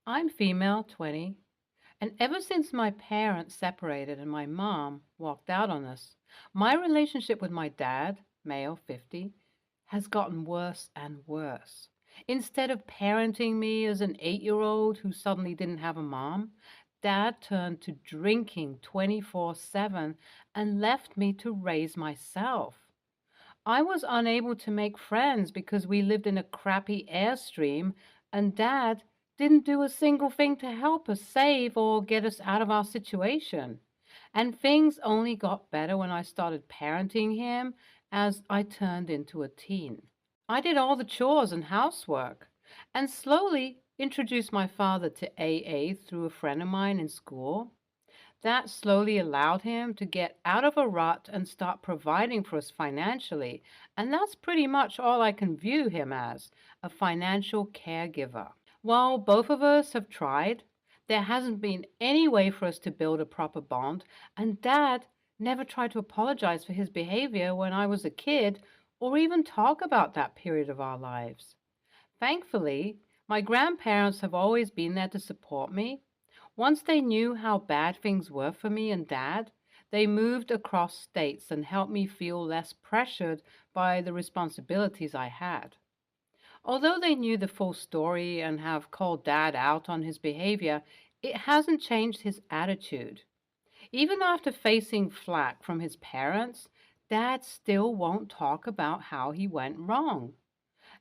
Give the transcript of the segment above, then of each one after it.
I'm female, 20, and ever since my parents separated and my mom walked out on us, my relationship with my dad, male, 50, has gotten worse and worse. Instead of parenting me as an 8-year-old who suddenly didn't have a mom, dad turned to drinking 24/7 and left me to raise myself. I was unable to make friends because we lived in a crappy airstream, and Dad didn't do a single thing to help us save or get us out of our situation. And things only got better when I started parenting him as I turned into a teen. I did all the chores and housework and slowly introduced my father to AA through a friend of mine in school. That slowly allowed him to get out of a rut and start providing for us financially, and that's pretty much all I can view him as, a financial caregiver. While both of us have tried, there hasn't been any way for us to build a proper bond, and Dad never tried to apologize for his behavior when I was a kid or even talk about that period of our lives. Thankfully, my grandparents have always been there to support me. Once they knew how bad things were for me and Dad, they moved across states and helped me feel less pressured by the responsibilities I had. Although they knew the full story and have called Dad out on his behavior, it hasn't changed his attitude. Even after facing flack from his parents, Dad still won't talk about how he went wrong.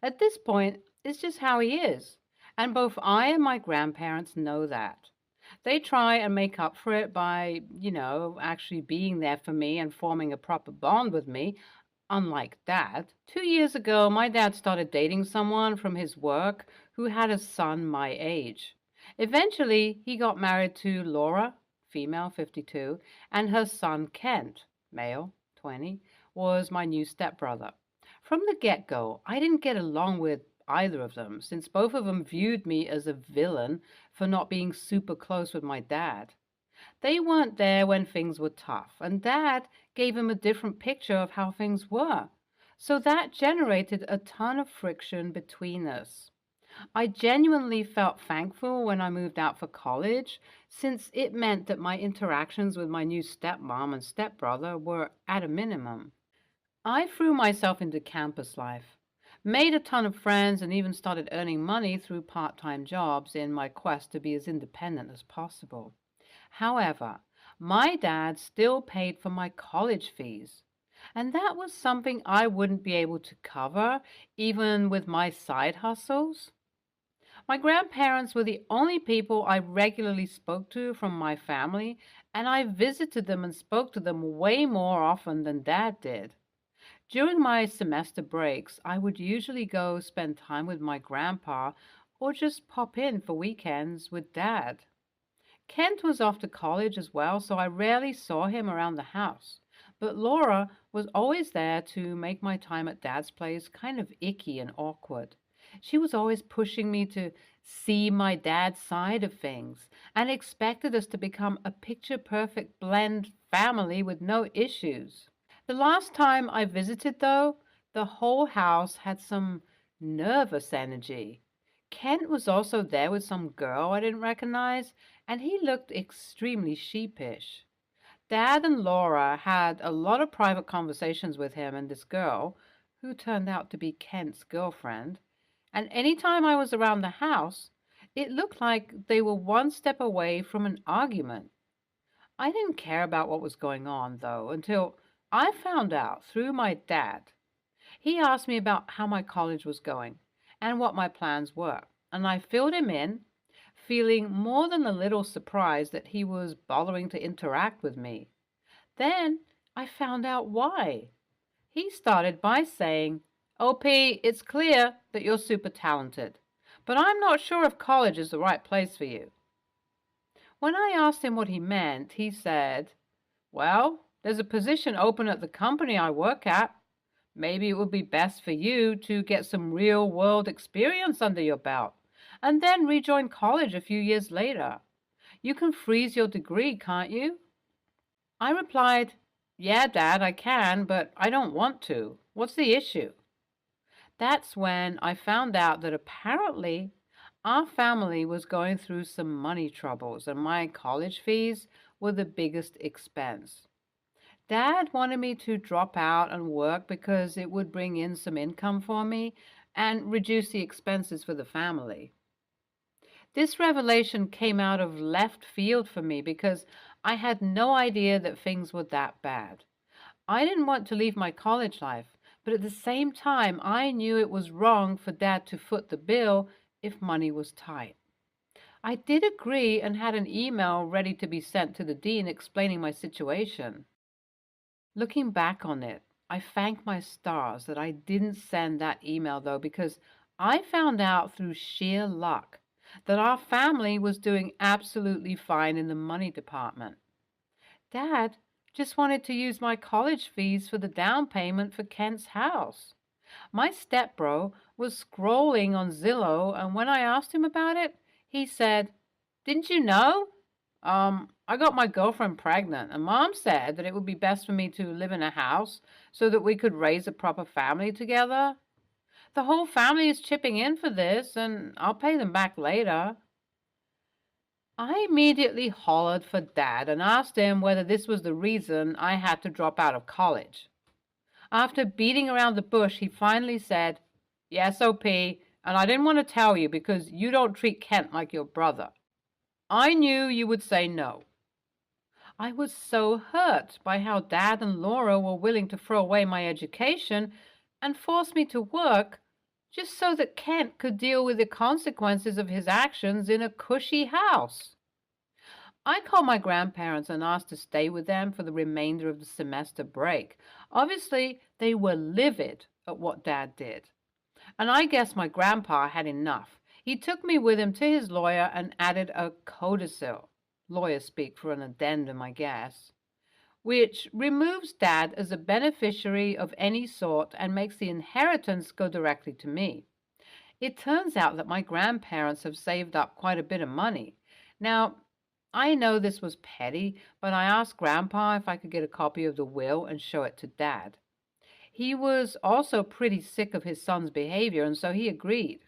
At this point, it's just how he is, and both I and my grandparents know that. They try and make up for it by, actually being there for me and forming a proper bond with me, unlike Dad. 2 years ago, my dad started dating someone from his work who had a son my age. Eventually, he got married to Laura, female, 52, and her son Kent, male, 20, was my new stepbrother. From the get-go, I didn't get along with either of them, since both of them viewed me as a villain for not being super close with my dad. They weren't there when things were tough, and Dad gave him a different picture of how things were. So that generated a ton of friction between us. I genuinely felt thankful when I moved out for college, since it meant that my interactions with my new stepmom and stepbrother were at a minimum. I threw myself into campus life, made a ton of friends, and even started earning money through part-time jobs in my quest to be as independent as possible. However, my dad still paid for my college fees, and that was something I wouldn't be able to cover even with my side hustles. My grandparents were the only people I regularly spoke to from my family, and I visited them and spoke to them way more often than Dad did. During my semester breaks, I would usually go spend time with my grandpa or just pop in for weekends with Dad. Kent was off to college as well, so I rarely saw him around the house. But Laura was always there to make my time at Dad's place kind of icky and awkward. She was always pushing me to see my dad's side of things and expected us to become a picture-perfect blend family with no issues. The last time I visited, though, the whole house had some nervous energy. Kent was also there with some girl I didn't recognize, and he looked extremely sheepish. Dad and Laura had a lot of private conversations with him and this girl, who turned out to be Kent's girlfriend, and any time I was around the house, it looked like they were one step away from an argument. I didn't care about what was going on, though, until I found out through my dad. He asked me about how my college was going and what my plans were, and I filled him in, feeling more than a little surprised that he was bothering to interact with me. Then I found out why. He started by saying, "OP, it's clear that you're super talented, but I'm not sure if college is the right place for you." When I asked him what he meant, he said, "Well, there's a position open at the company I work at. Maybe it would be best for you to get some real-world experience under your belt and then rejoin college a few years later. You can freeze your degree, can't you?" I replied, "Yeah, Dad, I can, but I don't want to. What's the issue?" That's when I found out that apparently Our family was going through some money troubles, and my college fees were the biggest expense. Dad wanted me to drop out and work because it would bring in some income for me and reduce the expenses for the family. This revelation came out of left field for me because I had no idea that things were that bad. I didn't want to leave my college life, but at the same time, I knew it was wrong for Dad to foot the bill if money was tight. I did agree and had an email ready to be sent to the dean explaining my situation. Looking back on it, I thank my stars that I didn't send that email though, because I found out through sheer luck that our family was doing absolutely fine in the money department. Dad just wanted to use my college fees for the down payment for Kent's house. My stepbro was scrolling on Zillow, and when I asked him about it, he said, "Didn't you know? I got my girlfriend pregnant, and Mom said that it would be best for me to live in a house so that we could raise a proper family together. The whole family is chipping in for this, and I'll pay them back later." I immediately hollered for Dad and asked him whether this was the reason I had to drop out of college. After beating around the bush, he finally said, "Yes, OP, and I didn't want to tell you because you don't treat Kent like your brother. I knew you would say no." I was so hurt by how Dad and Laura were willing to throw away my education and force me to work just so that Kent could deal with the consequences of his actions in a cushy house. I called my grandparents and asked to stay with them for the remainder of the semester break. Obviously, they were livid at what Dad did. And I guess my grandpa had enough. He took me with him to his lawyer and added a codicil, lawyer speak for an addendum, I guess, which removes Dad as a beneficiary of any sort and makes the inheritance go directly to me. It turns out that my grandparents have saved up quite a bit of money. Now, I know this was petty, but I asked Grandpa if I could get a copy of the will and show it to Dad. He was also pretty sick of his son's behavior, and so he agreed.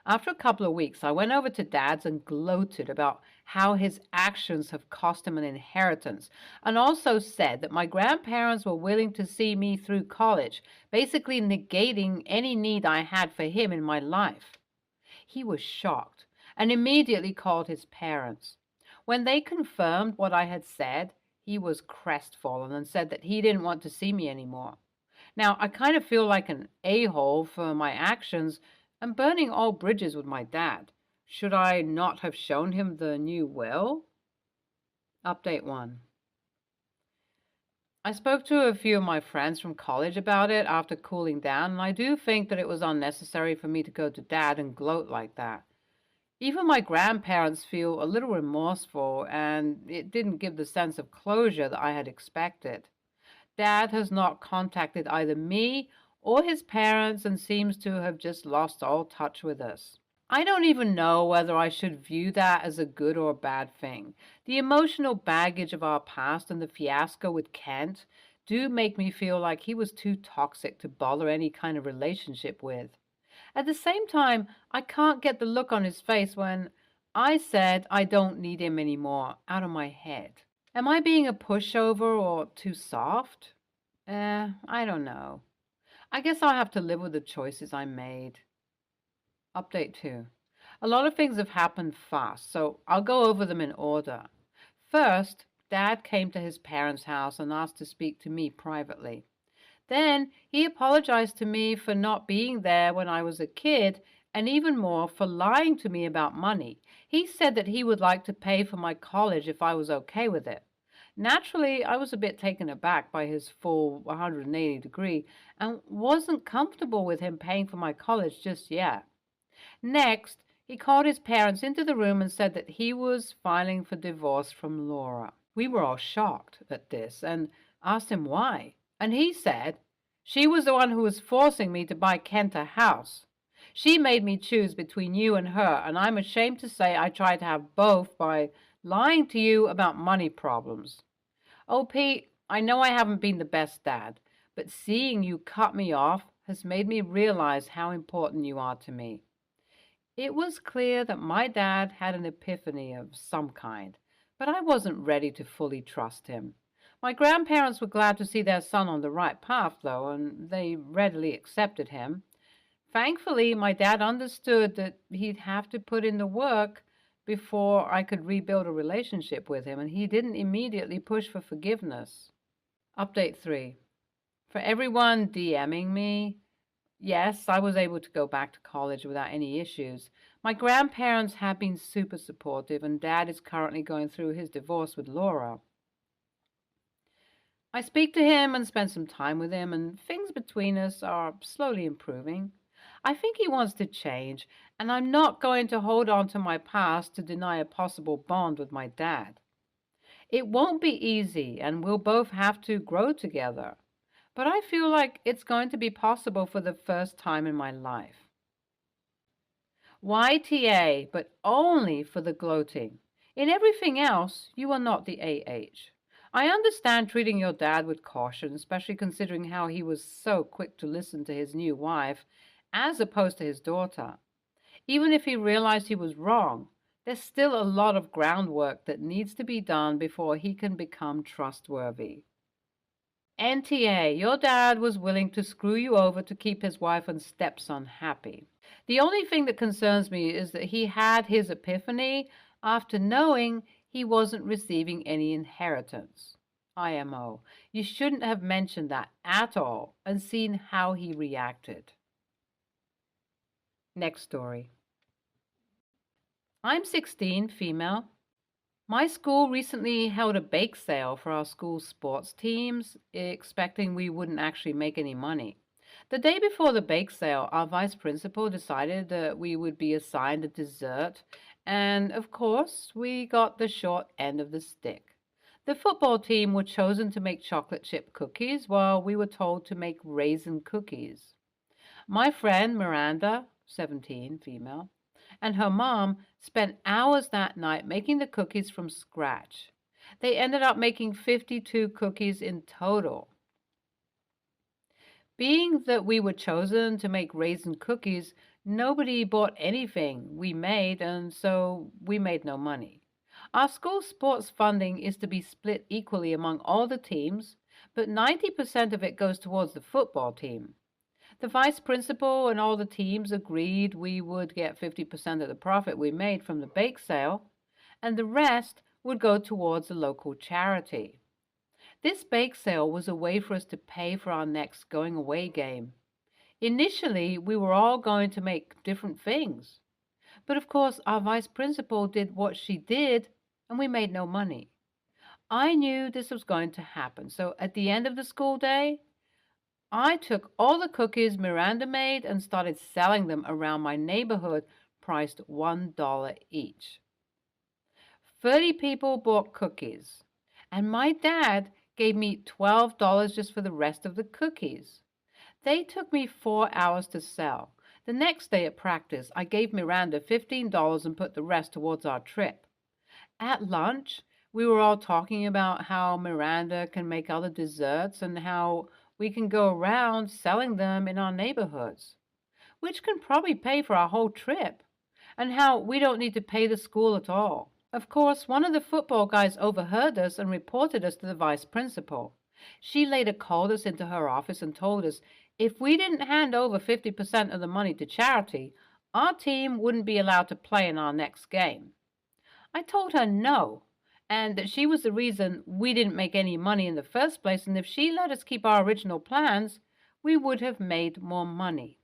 After a couple of weeks, I went over to Dad's and gloated about how his actions have cost him an inheritance, and also said that my grandparents were willing to see me through college, basically negating any need I had for him in my life. He was shocked and immediately called his parents. When they confirmed what I had said, he was crestfallen and said that he didn't want to see me anymore. Now, I kind of feel like an a-hole for my actions and burning all bridges with my dad. Should I not have shown him the new will? Update 1. I spoke to a few of my friends from college about it after cooling down, and I do think that it was unnecessary for me to go to Dad and gloat like that. Even my grandparents feel a little remorseful, and it didn't give the sense of closure that I had expected. Dad has not contacted either me or his parents and seems to have just lost all touch with us. I don't even know whether I should view that as a good or bad thing. The emotional baggage of our past and the fiasco with Kent do make me feel like he was too toxic to bother any kind of relationship with. At the same time, I can't get the look on his face when I said I don't need him anymore out of my head. Am I being a pushover or too soft? I don't know. I guess I'll have to live with the choices I made. Update 2. A lot of things have happened fast, so I'll go over them in order. First, Dad came to his parents' house and asked to speak to me privately. Then he apologized to me for not being there when I was a kid, and even more for lying to me about money. He said that he would like to pay for my college if I was okay with it. Naturally, I was a bit taken aback by his full 180 degree and wasn't comfortable with him paying for my college just yet. Next, he called his parents into the room and said that he was filing for divorce from Laura. We were all shocked at this and asked him why. And he said, "She was the one who was forcing me to buy Kent a house. She made me choose between you and her, and I'm ashamed to say I tried to have both by lying to you about money problems. OP, I know I haven't been the best dad, but seeing you cut me off has made me realize how important you are to me. It was clear that my dad had an epiphany of some kind, but I wasn't ready to fully trust him. My grandparents were glad to see their son on the right path, though, and they readily accepted him. Thankfully, my dad understood that he'd have to put in the work before I could rebuild a relationship with him, and he didn't immediately push for forgiveness. Update 3. For everyone DMing me, yes, I was able to go back to college without any issues. My grandparents have been super supportive, and Dad is currently going through his divorce with Laura. I speak to him and spend some time with him, and things between us are slowly improving. I think he wants to change, and I'm not going to hold on to my past to deny a possible bond with my dad. It won't be easy, and we'll both have to grow together. But I feel like it's going to be possible for the first time in my life. YTA, but only for the gloating. In everything else, you are not the AH. I understand treating your dad with caution, especially considering how he was so quick to listen to his new wife, as opposed to his daughter. Even if he realized he was wrong, there's still a lot of groundwork that needs to be done before he can become trustworthy. NTA, your dad was willing to screw you over to keep his wife and stepson happy. The only thing that concerns me is that he had his epiphany after knowing he wasn't receiving any inheritance. IMO, you shouldn't have mentioned that at all and seen how he reacted. Next story. I'm 16, female. My school recently held a bake sale for our school sports teams, expecting we wouldn't actually make any money. The day before the bake sale, our vice principal decided that we would be assigned a dessert, and of course, we got the short end of the stick. The football team were chosen to make chocolate chip cookies, while we were told to make raisin cookies. My friend Miranda, 17, female, and her mom spent hours that night making the cookies from scratch. They ended up making 52 cookies in total. Being that we were chosen to make raisin cookies, nobody bought anything we made, and so we made no money. Our school sports funding is to be split equally among all the teams, but 90% of it goes towards the football team. The vice principal and all the teams agreed we would get 50% of the profit we made from the bake sale, and the rest would go towards a local charity. This bake sale was a way for us to pay for our next going away game. Initially, we were all going to make different things. But of course, our vice principal did what she did, and we made no money. I knew this was going to happen, so at the end of the school day, I took all the cookies Miranda made and started selling them around my neighborhood, priced $1 each. 30 people bought cookies, and my dad gave me $12 just for the rest of the cookies. They took me 4 hours to sell. The next day at practice, I gave Miranda $15 and put the rest towards our trip. At lunch, we were all talking about how Miranda can make other desserts and how we can go around selling them in our neighborhoods, which can probably pay for our whole trip, and how we don't need to pay the school at all. Of course, one of the football guys overheard us and reported us to the vice principal. She later called us into her office and told us if we didn't hand over 50% of the money to charity, our team wouldn't be allowed to play in our next game. I told her no, and that she was the reason we didn't make any money in the first place, and if she let us keep our original plans, we would have made more money.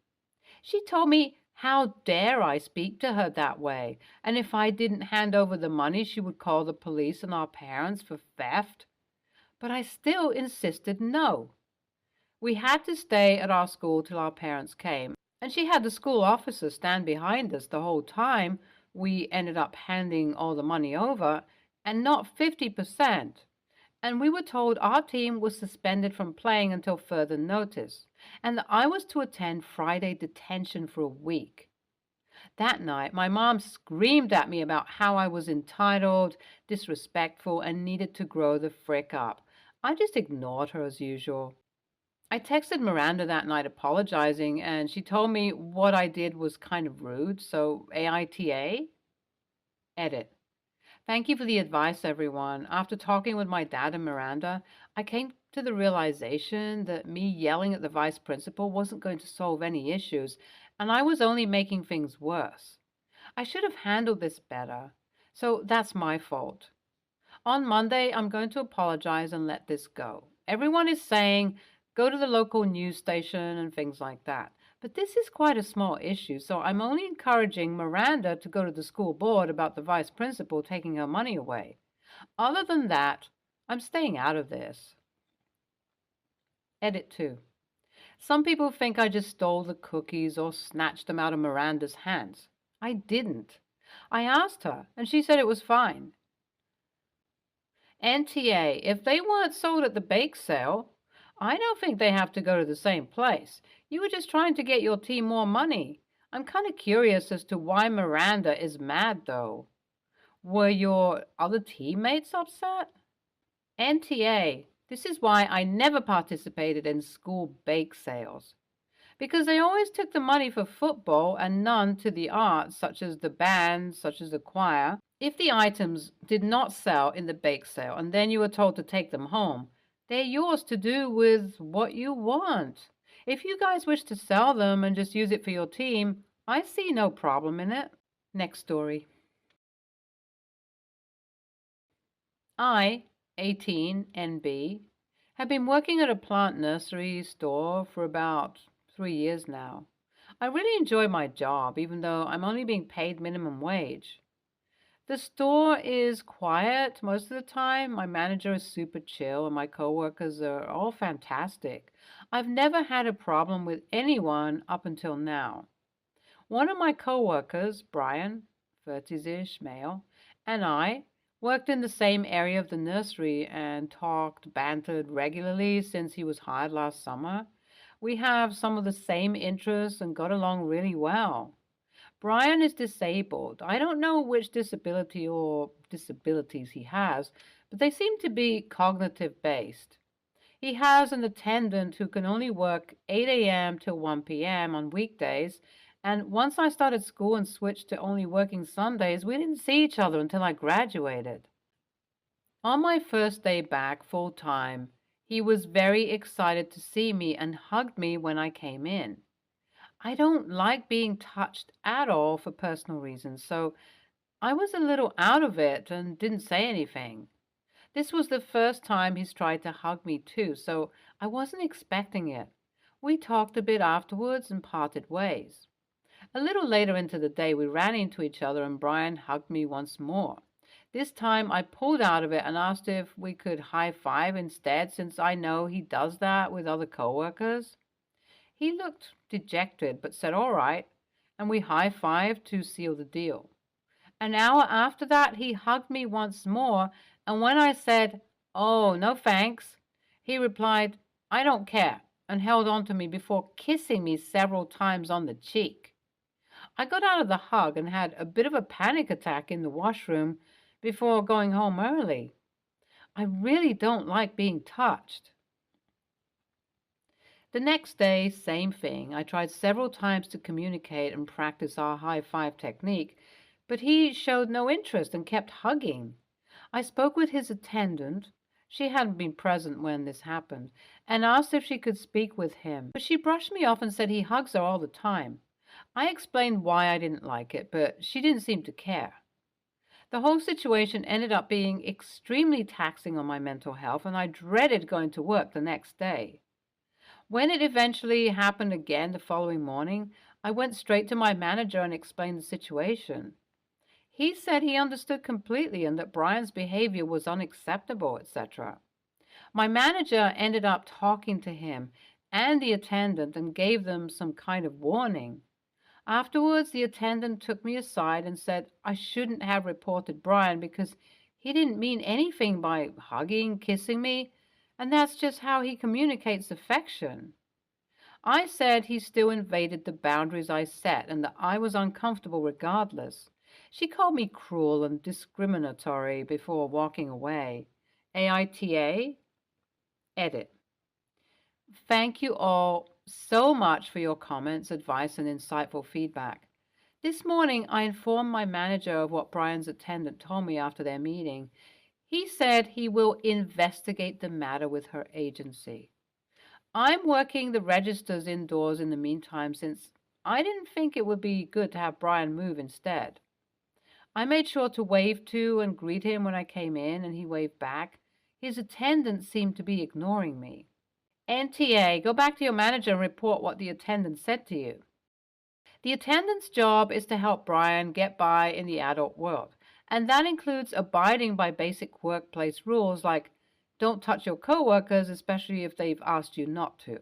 She told me how dare I speak to her that way, and if I didn't hand over the money, she would call the police and our parents for theft. But I still insisted no. We had to stay at our school till our parents came, and she had the school officer stand behind us the whole time we ended up handing all the money over, and not 50%. And we were told our team was suspended from playing until further notice, and that I was to attend Friday detention for a week. That night, my mom screamed at me about how I was entitled, disrespectful, and needed to grow the frick up. I just ignored her as usual. I texted Miranda that night apologizing, and she told me what I did was kind of rude. So, AITA? Edit. Thank you for the advice, everyone. After talking with my dad and Miranda, I came to the realization that me yelling at the vice principal wasn't going to solve any issues, and I was only making things worse. I should have handled this better. So that's my fault. On Monday, I'm going to apologize and let this go. Everyone is saying go to the local news station and things like that. But this is quite a small issue, so I'm only encouraging Miranda to go to the school board about the vice principal taking her money away. Other than that, I'm staying out of this. Edit 2. Some people think I just stole the cookies or snatched them out of Miranda's hands. I didn't. I asked her, and she said it was fine. NTA, if they weren't sold at the bake sale, I don't think they have to go to the same place. You were just trying to get your team more money. I'm kind of curious as to why Miranda is mad, though. Were your other teammates upset? NTA, this is why I never participated in school bake sales. Because they always took the money for football and none to the arts, such as the band, such as the choir. If the items did not sell in the bake sale and then you were told to take them home, they're yours to do with what you want. If you guys wish to sell them and just use it for your team, I see no problem in it. Next story. I, 18 NB, have been working at a plant nursery store for about 3 years now. I really enjoy my job, even though I'm only being paid minimum wage. The store is quiet most of the time. My manager is super chill, and my coworkers are all fantastic. I've never had a problem with anyone up until now. One of my coworkers, Brian, 30-ish male, and I worked in the same area of the nursery and talked, bantered regularly since he was hired last summer. We have some of the same interests and got along really well. Brian is disabled. I don't know which disability or disabilities he has, but they seem to be cognitive based. He has an attendant who can only work 8 a.m. till 1 p.m. on weekdays, and once I started school and switched to only working Sundays, we didn't see each other until I graduated. On my first day back full time, he was very excited to see me and hugged me when I came in. I don't like being touched at all for personal reasons, so I was a little out of it and didn't say anything. This was the first time he's tried to hug me too, so I wasn't expecting it. We talked a bit afterwards and parted ways. A little later into the day, we ran into each other and Brian hugged me once more. This time I pulled out of it and asked if we could high five instead, since I know he does that with other coworkers. He looked dejected, but said all right, and we high-fived to seal the deal. An hour after that, he hugged me once more, and when I said, "Oh, no thanks," he replied, "I don't care," and held on to me before kissing me several times on the cheek. I got out of the hug and had a bit of a panic attack in the washroom before going home early. I really don't like being touched. The next day, same thing. I tried several times to communicate and practice our high five technique, but he showed no interest and kept hugging. I spoke with his attendant, she hadn't been present when this happened, and asked if she could speak with him, but she brushed me off and said he hugs her all the time. I explained why I didn't like it, but she didn't seem to care. The whole situation ended up being extremely taxing on my mental health, and I dreaded going to work the next day. When it eventually happened again the following morning, I went straight to my manager and explained the situation. He said he understood completely and that Brian's behavior was unacceptable, etc. My manager ended up talking to him and the attendant and gave them some kind of warning. Afterwards, the attendant took me aside and said I shouldn't have reported Brian because he didn't mean anything by hugging, kissing me, and that's just how he communicates affection. I said he still invaded the boundaries I set and that I was uncomfortable regardless. She called me cruel and discriminatory before walking away. AITA? Edit. Thank you all so much for your comments, advice, and insightful feedback. This morning, I informed my manager of what Brian's attendant told me after their meeting. He said he will investigate the matter with her agency. I'm working the registers indoors in the meantime since I didn't think it would be good to have Brian move instead. I made sure to wave to and greet him when I came in, and he waved back. His attendant seemed to be ignoring me. NTA, go back to your manager and report what the attendant said to you. The attendant's job is to help Brian get by in the adult world, and that includes abiding by basic workplace rules like don't touch your coworkers, especially if they've asked you not to.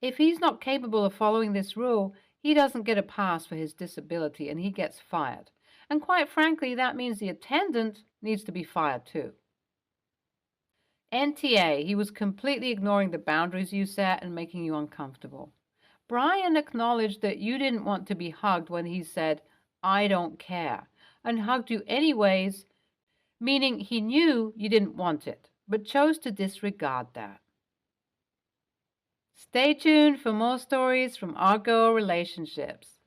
If he's not capable of following this rule, he doesn't get a pass for his disability and he gets fired. And quite frankly, that means the attendant needs to be fired too. NTA, he was completely ignoring the boundaries you set and making you uncomfortable. Brian acknowledged that you didn't want to be hugged when he said, I don't care, and hugged you anyways, meaning he knew you didn't want it, but chose to disregard that. Stay tuned for more stories from our girl relationships.